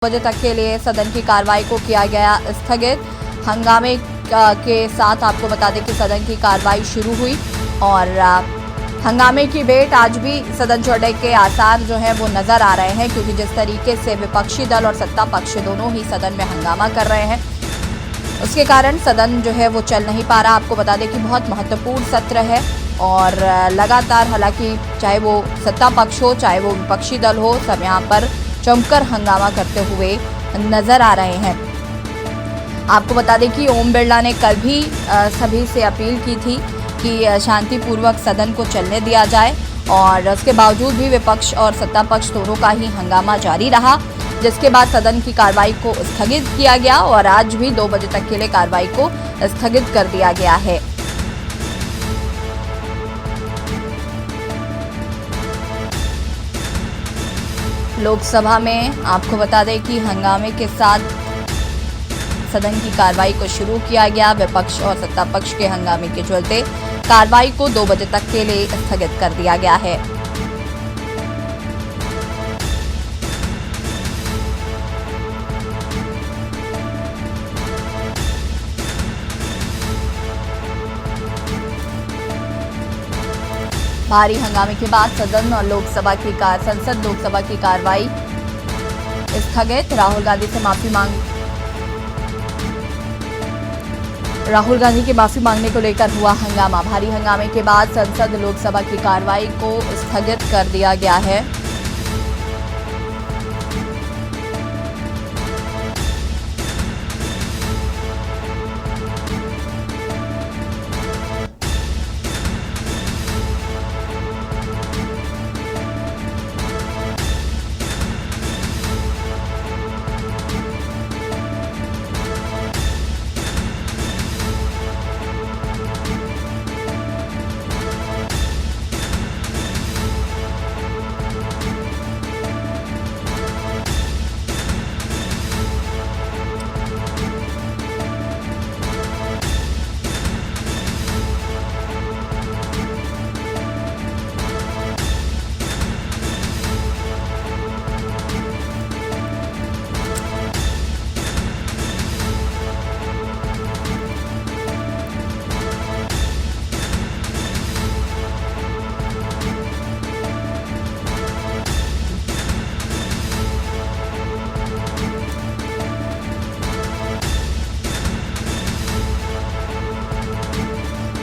बजे तक के लिए सदन की कार्रवाई को किया गया स्थगित। हंगामे के साथ आपको बता दें कि सदन की कार्रवाई शुरू हुई और हंगामे की वेट आज भी सदन छोड़ने के आसार जो है वो नजर आ रहे हैं, क्योंकि जिस तरीके से विपक्षी दल और सत्ता पक्ष दोनों ही सदन में हंगामा कर रहे हैं, उसके कारण सदन जो है वो चल नहीं पा रहा। आपको बता दें कि बहुत महत्वपूर्ण सत्र है और लगातार, हालांकि चाहे वो सत्ता पक्ष हो चाहे वो विपक्षी दल हो, सब यहाँ पर जमकर हंगामा करते हुए नजर आ रहे हैं। आपको बता दें कि ओम बिरला ने कल भी सभी से अपील की थी कि शांतिपूर्वक सदन को चलने दिया जाए, और उसके बावजूद भी विपक्ष और सत्ता पक्ष दोनों का ही हंगामा जारी रहा, जिसके बाद सदन की कार्रवाई को स्थगित किया गया और आज भी 2 बजे तक के लिए कार्रवाई को स्थगित कर दिया गया है। लोकसभा में आपको बता दें कि हंगामे के साथ सदन की कार्रवाई को शुरू किया गया। विपक्ष और सत्ता पक्ष के हंगामे के चलते कार्रवाई को 2 बजे तक के लिए स्थगित कर दिया गया है। भारी हंगामे के बाद सदन और संसद लोकसभा की कार्रवाई स्थगित। राहुल गांधी की माफी मांगने को लेकर हुआ हंगामा। भारी हंगामे के बाद संसद लोकसभा की कार्रवाई को स्थगित कर दिया गया है।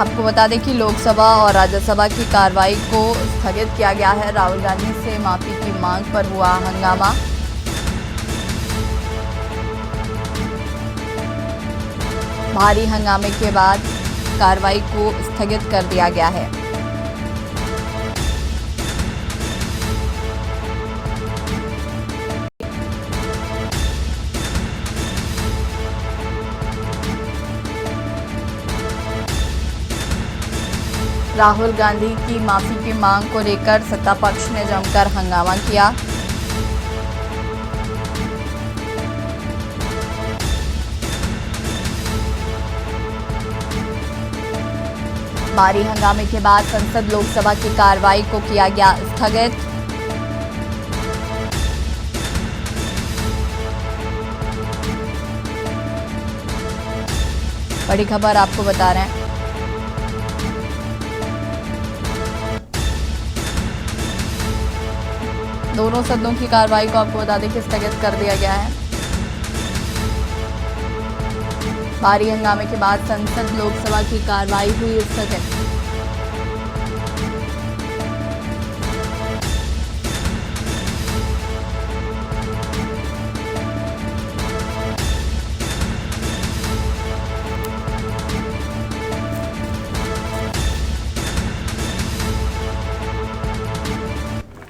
आपको बता दें कि लोकसभा और राज्यसभा की कार्रवाई को स्थगित किया गया है। राहुल गांधी से माफी की मांग पर हुआ हंगामा। भारी हंगामे के बाद कार्रवाई को स्थगित कर दिया गया है। राहुल गांधी की माफी की मांग को लेकर सत्ता पक्ष ने जमकर हंगामा किया। भारी हंगामे के बाद संसद लोकसभा की कार्रवाई को किया गया स्थगित। बड़ी खबर आपको बता रहे हैं, दोनों सदनों की कार्रवाई को आपको बता दें कि स्थगित कर दिया गया है। भारी हंगामे के बाद संसद लोकसभा की कार्रवाई हुई स्थगित।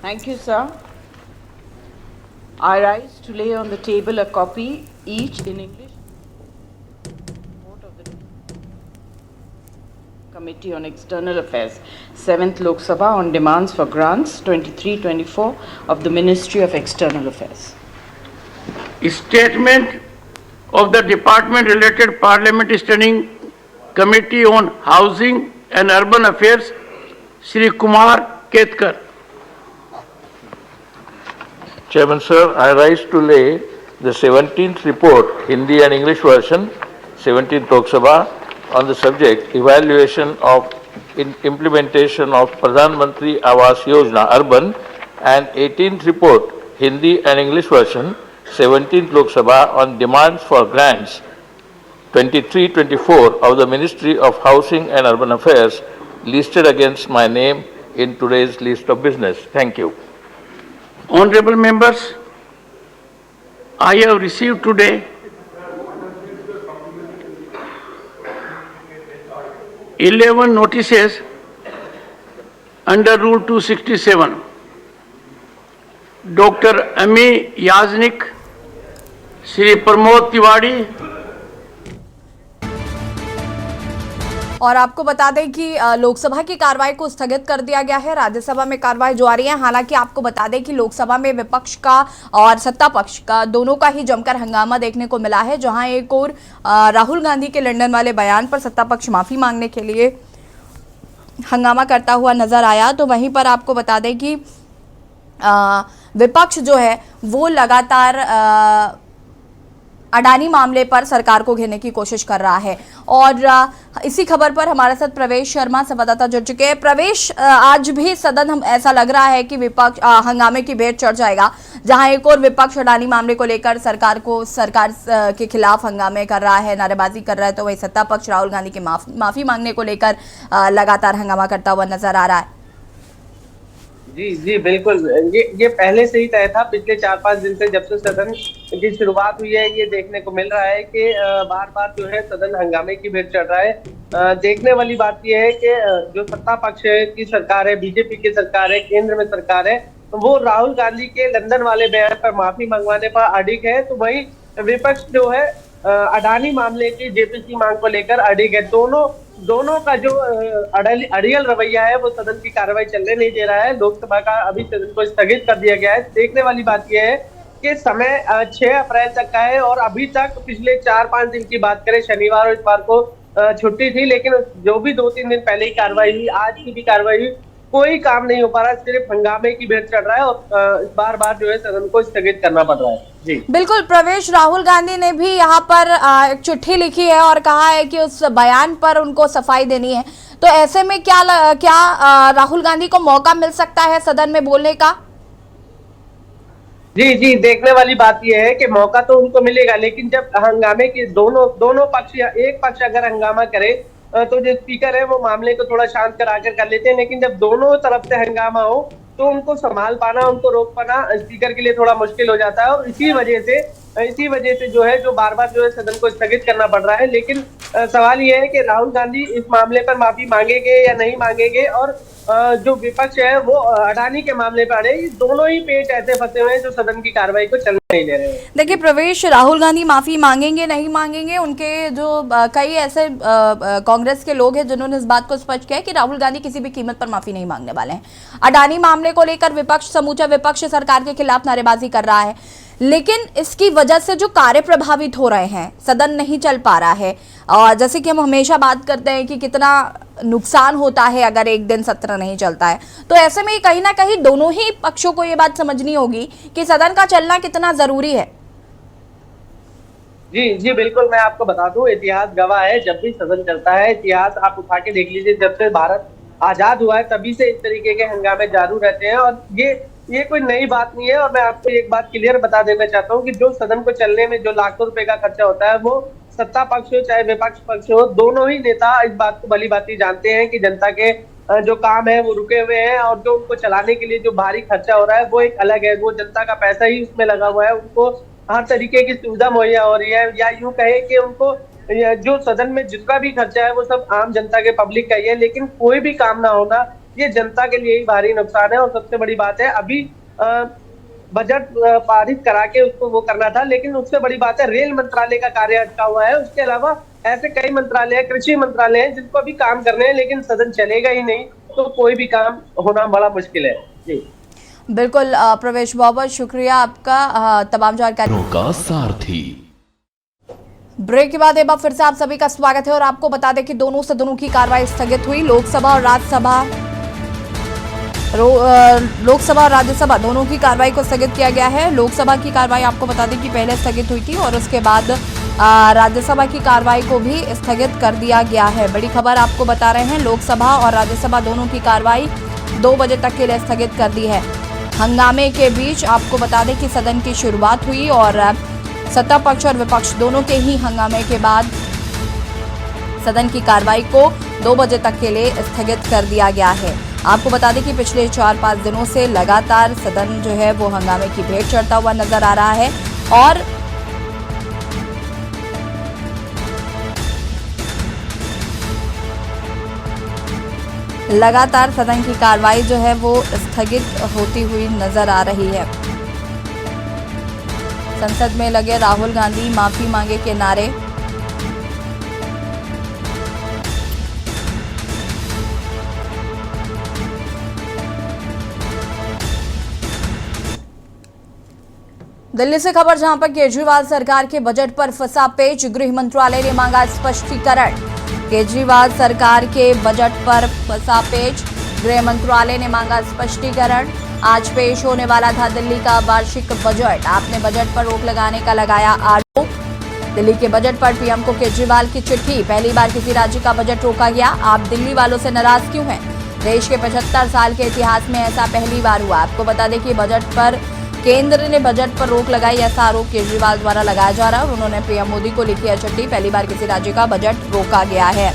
Thank you, sir. I rise to lay on the table a copy, each in English, report of the Committee on External Affairs, 7th Lok Sabha, on demands for grants 23-24 of the Ministry of External Affairs. Statement of the Department related Parliament Standing Committee on Housing and Urban Affairs, Shri Kumar Ketkar. Chairman, sir, I rise to lay the 17th report, Hindi and English version, 17th Lok Sabha, on the subject evaluation of implementation of Pradhan Mantri Awas Yojana Urban, and 18th report, Hindi and English version, 17th Lok Sabha, on demands for grants 23-24 of the Ministry of Housing and Urban Affairs, listed against my name in today's list of business. Thank you. Honorable members, I have received today 11 notices under Rule 267. Dr. Ami Yaznik, Shri Pramod Tiwari, और आपको बता दें कि लोकसभा की कार्रवाई को स्थगित कर दिया गया है। राज्यसभा में कार्रवाई जारी है। हालांकि आपको बता दें कि लोकसभा में विपक्ष का और सत्ता पक्ष का दोनों का ही जमकर हंगामा देखने को मिला है, जहां एक और राहुल गांधी के लंदन वाले बयान पर सत्ता पक्ष माफी मांगने के लिए हंगामा करता हुआ नजर आया, तो वहीं पर आपको बता दें कि विपक्ष जो है वो लगातार अडानी मामले पर सरकार को घेरने की कोशिश कर रहा है। और इसी खबर पर हमारे साथ प्रवेश शर्मा संवाददाता जुड़ चुके हैं। प्रवेश, आज भी सदन हम ऐसा लग रहा है कि विपक्ष हंगामे की भेंट चढ़ जाएगा, जहां एक और विपक्ष अडानी मामले को लेकर सरकार के खिलाफ हंगामे कर रहा है, नारेबाजी कर रहा है, तो वही सत्ता पक्ष राहुल गांधी की माफी मांगने को लेकर लगातार हंगामा करता हुआ नजर आ रहा है। जी बिल्कुल, ये पहले से ही तय था। पिछले 4-5 दिन से जब से सदन की शुरुआत हुई है, ये देखने को मिल रहा है कि बार बार जो है सदन हंगामे की भेंट चढ़ रहा है। देखने वाली बात ये है कि जो सत्ता पक्ष की सरकार है, बीजेपी की सरकार है, केंद्र में सरकार है, वो राहुल गांधी के लंदन वाले बयान पर माफी मंगवाने पर अडिग है, तो वही विपक्ष जो है अडानी मामले की जेपीसी मांग को लेकर अडिग है। दोनों का जो अड़ियल रवैया है वो सदन की कार्रवाई चलने नहीं दे रहा है। लोकसभा का अभी सदन को स्थगित कर दिया गया है। देखने वाली बात यह है कि समय 6 अप्रैल तक का है और अभी तक पिछले 4-5 दिन की बात करें, शनिवार और इतवार को छुट्टी थी, लेकिन जो भी 2-3 दिन पहले ही कार्रवाई हुई, आज की भी कार्रवाई हुई, कोई काम नहीं हो पा रहा, सिर्फ हंगामे की भेंट चढ़ रहा है और बार बार जो है सदन को स्थगित करना पड़ रहा है। जी बिल्कुल प्रवेश, राहुल गांधी ने भी यहाँ पर एक चिट्ठी लिखी है और कहा है कि उस बयान पर उनको सफाई देनी है, तो ऐसे में क्या राहुल गांधी को मौका मिल सकता है सदन में बोलने का? जी, देखने वाली बात यह है कि मौका तो उनको मिलेगा, लेकिन जब हंगामे की दोनों पक्ष या एक पक्ष अगर हंगामा करे तो जो स्पीकर है वो मामले को थोड़ा शांत कराकर कर लेते हैं, लेकिन जब दोनों तरफ से हंगामा हो तो उनको संभाल पाना, उनको रोक पाना स्पीकर के लिए थोड़ा मुश्किल हो जाता है। और इसी वजह से जो है जो बार बार जो है सदन को स्थगित करना पड़ रहा है। लेकिन सवाल यह है कि राहुल गांधी इस मामले पर माफी मांगेंगे या नहीं मांगेंगे, और जो विपक्ष है वो अडानी के मामले पर अड़े, दोनों ही पेच ऐसे फंसे हुए हैं जो सदन की कार्रवाई को चलने नहीं दे रहे हैं। देखिए प्रवेश, राहुल गांधी माफी मांगेंगे नहीं मांगेंगे, उनके जो कई ऐसे कांग्रेस के लोग हैं जिन्होंने इस बात को स्पष्ट किया है कि राहुल गांधी किसी भी कीमत पर माफी नहीं मांगने वाले हैं। अडानी मामले को लेकर समूचा विपक्ष सरकार के खिलाफ नारेबाजी कर रहा है, लेकिन इसकी वजह से जो कार्य प्रभावित हो रहे हैं, सदन नहीं चल पा रहा है, और जैसे कि हम हमेशा बात करते हैं कि कितना नुकसान होता है अगर एक दिन सत्र नहीं चलता है, तो ऐसे में कहीं ना कहीं दोनों ही पक्षों को ये बात समझनी होगी कि सदन का चलना कितना जरूरी है। जी बिल्कुल, मैं आपको बता दूं, इतिहास गवाह है, जब भी सदन चलता है, इतिहास आप उठा के देख लीजिए, जब से भारत आजाद हुआ है तभी से इस तरीके के हंगामे जारू रहते हैं, और ये कोई नई बात नहीं है। और मैं आपको एक बात क्लियर बता देना चाहता हूँ कि जो सदन को चलने में जो लाखों रुपए का खर्चा होता है, वो सत्ता पक्ष हो चाहे विपक्ष पक्ष हो, दोनों ही नेता इस बात को भली भांति जानते हैं कि जनता के जो काम है वो रुके हुए हैं, और जो उनको चलाने के लिए जो भारी खर्चा हो रहा है वो एक अलग है, वो जनता का पैसा ही उसमें लगा हुआ है, उनको हर तरीके की सुविधा मुहैया हो रही है, या यूं कहे कि उनको जो सदन में जितना भी खर्चा है वो सब आम जनता के पब्लिक का ही है, लेकिन कोई भी काम ना होना ये जनता के लिए ही भारी नुकसान है। और सबसे बड़ी बात है, अभी बजट पारित करा के उसको वो करना था, लेकिन उससे बड़ी बात है रेल मंत्रालय का कार्य अटका हुआ है। उसके अलावा ऐसे कई मंत्रालय है, कृषि मंत्रालय है, जिनको अभी काम करने हैं, लेकिन सदन चलेगा ही नहीं, तो कोई भी काम होना बड़ा मुश्किल है। जी बिल्कुल प्रवेश, बहुत शुक्रिया आपका तमाम जानकारी का सारथी। ब्रेक के बाद एक बार फिर से आप सभी का स्वागत है और आपको बता दें कि दोनों सदनों की कार्रवाई स्थगित हुई। लोकसभा और राज्यसभा लोकसभा और राज्यसभा दोनों की कार्रवाई को स्थगित किया गया है। लोकसभा की कार्रवाई आपको बता दें कि पहले स्थगित हुई थी और उसके बाद राज्यसभा की कार्रवाई को भी स्थगित कर दिया गया है। बड़ी खबर आपको बता रहे हैं, लोकसभा और राज्यसभा दोनों की कार्रवाई 2 बजे तक के लिए स्थगित कर दी है। हंगामे के बीच आपको बता दें कि सदन की शुरुआत हुई और सत्ता पक्ष और विपक्ष दोनों के ही हंगामे के बाद सदन की कार्रवाई को 2 बजे तक के लिए स्थगित कर दिया गया है। आपको बता दें कि पिछले 4-5 दिनों से लगातार सदन जो है वो हंगामे की भेंट चढ़ता हुआ नजर आ रहा है और लगातार सदन की कार्रवाई जो है वो स्थगित होती हुई नजर आ रही है। संसद में लगे राहुल गांधी माफी मांगे के नारे। दिल्ली से खबर, जहां पर केजरीवाल सरकार के बजट पर फंसा पेच, गृह मंत्रालय ने मांगा स्पष्टीकरण। केजरीवाल सरकार के बजट पर फंसा पेच, गृह मंत्रालय ने मांगा स्पष्टीकरण। आज पेश होने वाला था दिल्ली का वार्षिक बजट। आपने बजट पर रोक लगाने का लगाया आरोप। दिल्ली के बजट पर पीएम को केजरीवाल की चिट्ठी, पहली बार किसी राज्य का बजट रोका गया। आप दिल्ली वालों से नाराज क्यों हैं? देश के 75 साल के इतिहास में ऐसा पहली बार हुआ। आपको बता दें कि बजट पर केंद्र ने बजट पर रोक लगाई, ऐसा आरोप केजरीवाल द्वारा लगाया जा रहा है और उन्होंने पीएम मोदी को लिखी है चिट्ठी। पहली बार किसी राज्य का बजट रोका गया है।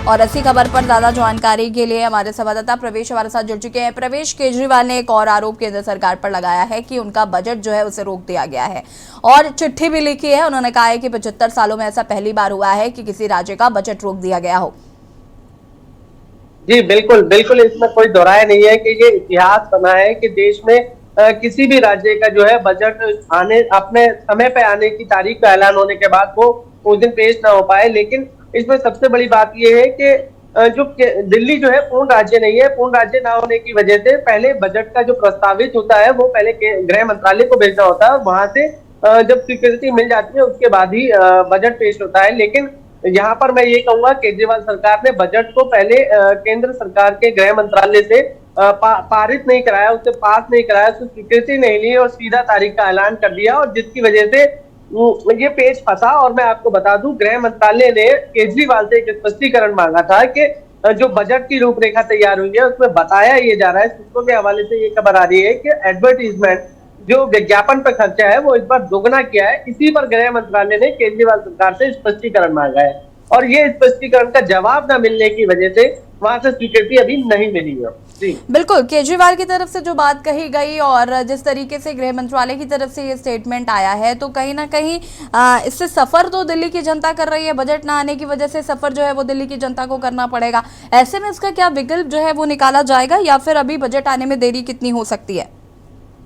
और ऐसी खबर पर ज्यादा जानकारी के लिए हमारे संवाददाता प्रवेश हमारे साथ जुड़ चुके हैं। प्रवेश, केजरीवाल ने एक और आरोप केंद्र सरकार पर लगाया है कि उनका बजट जो है उसे रोक दिया गया है और चिट्ठी भी लिखी है। उन्होंने कहा है कि 75 सालों में ऐसा पहली बार हुआ है कि किसी राज्य का बजट रोक दिया गया हो। जी बिल्कुल बिल्कुल, इसमें कोई दोहराय नहीं है कि ये इतिहास बना है कि देश में किसी भी राज्य का जो है बजट अपने समय पे आने की तारीख का ऐलान होने के बाद वो उस दिन पेश ना हो पाए। लेकिन इसमें सबसे बड़ी बात ये है कि जो दिल्ली जो है पूर्ण राज्य नहीं है। पूर्ण राज्य ना होने की वजह से पहले बजट का जो प्रस्तावित होता है वो पहले गृह मंत्रालय को भेजना होता है और वहां से जब स्वीकृति मिल जाती है उसके बाद ही बजट पेश होता है। लेकिन यहाँ पर मैं ये कहूंगा, केजरीवाल सरकार ने बजट को पहले केंद्र सरकार के गृह मंत्रालय से पारित नहीं कराया, उससे पास नहीं कराया, उससे स्वीकृति नहीं ली और सीधा तारीख का ऐलान कर दिया और जिसकी वजह से ये पेच फंसा। और मैं आपको बता दूं, गृह मंत्रालय ने केजरीवाल से एक स्पष्टीकरण मांगा था कि जो बजट की रूपरेखा तैयार हुई है उसमें बताया ये जा रहा है, सूत्रों के हवाले से ये खबर आ रही है कि एडवर्टीजमेंट जो विज्ञापन पर खर्चा है वो इस बार दोगुना किया है। इसी पर गृह मंत्रालय ने केजरीवाल सरकार से स्पष्टीकरण मांगा है और ये स्पष्टीकरण का जवाब न मिलने की वजह से वहां से स्वीकृति अभी नहीं मिली है। जी बिल्कुल, केजरीवाल की तरफ से जो बात कही गई और जिस तरीके से गृह मंत्रालय की तरफ से ये स्टेटमेंट आया है, तो कहीं ना कहीं इससे सफर तो दिल्ली की जनता कर रही है। बजट ना आने की वजह से सफर जो है वो दिल्ली की जनता को करना पड़ेगा। ऐसे में इसका क्या विकल्प जो है वो निकाला जाएगा या फिर अभी बजट आने में देरी कितनी हो सकती है?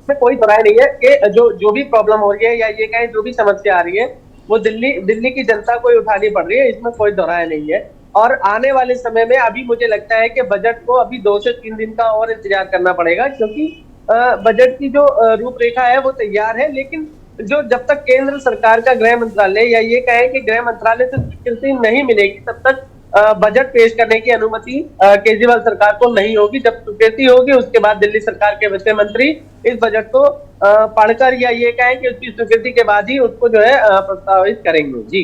में कोई बुराई नहीं है कि जो भी प्रॉब्लम हो रही है या ये कहें जो भी समस्या आ रही है वो दिल्ली की जनता को ही उठानी पड़ रही है, इसमें कोई दोहराया नहीं है। और आने वाले समय में अभी मुझे लगता है कि बजट को अभी 2 से 3 दिन का और इंतजार करना पड़ेगा, क्योंकि बजट की जो रूपरेखा है वो तैयार है। लेकिन जो जब तक केंद्र सरकार का गृह मंत्रालय या ये कहें कि गृह मंत्रालय से स्वीकृति नहीं मिलेगी तब तक बजट पेश करने की अनुमति केजरीवाल सरकार को नहीं होगी। जब स्वीकृति होगी उसके बाद दिल्ली सरकार के वित्त मंत्री इस बजट को पढ़कर या ये कहें कि उसकी स्वीकृति के बाद ही उसको जो है प्रस्तावित करेंगे।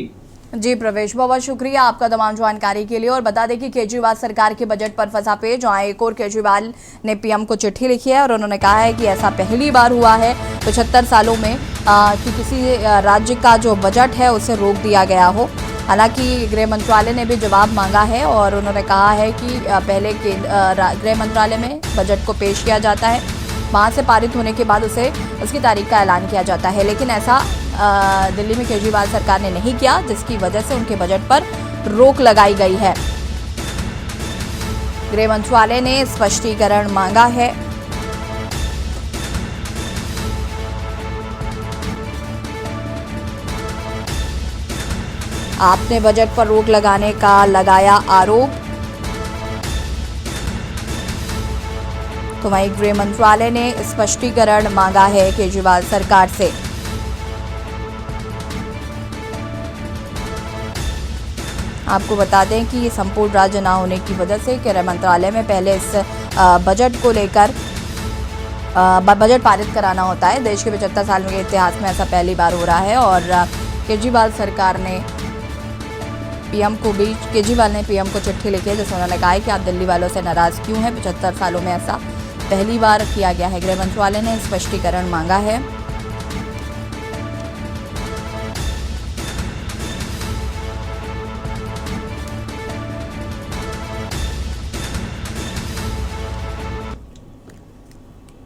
जी प्रवेश, बहुत शुक्रिया आपका तमाम जानकारी के लिए। और बता दें कि केजरीवाल सरकार के बजट पर फंसा पेच, जहां एक और केजरीवाल ने पीएम को चिट्ठी लिखी है और उन्होंने कहा है कि ऐसा पहली बार हुआ है 75 सालों में कि किसी राज्य का जो बजट है उसे रोक दिया गया हो। हालांकि गृह मंत्रालय ने भी जवाब मांगा है और उन्होंने कहा है कि पहले गृह मंत्रालय में बजट को पेश किया जाता है, वहाँ से पारित होने के बाद उसकी तारीख का ऐलान किया जाता है। लेकिन ऐसा दिल्ली में केजरीवाल सरकार ने नहीं किया, जिसकी वजह से उनके बजट पर रोक लगाई गई है। गृह मंत्रालय ने स्पष्टीकरण मांगा है। आपने बजट पर रोक लगाने का लगाया आरोप। तो वहीं गृह मंत्रालय ने स्पष्टीकरण मांगा है केजरीवाल सरकार से। आपको बता दें कि ये संपूर्ण राज्य ना होने की वजह से गृह मंत्रालय में पहले इस बजट को लेकर बजट पारित कराना होता है। देश के 75 साल के इतिहास में ऐसा पहली बार हो रहा है और केजरीवाल सरकार ने केजरीवाल ने पीएम को चिट्ठी लिखी है जिसमें उन्होंने कहा है कि आप दिल्ली वालों से नाराज़ क्यों हैं। 75 सालों में ऐसा पहली बार किया गया है। गृह मंत्रालय ने स्पष्टीकरण मांगा है।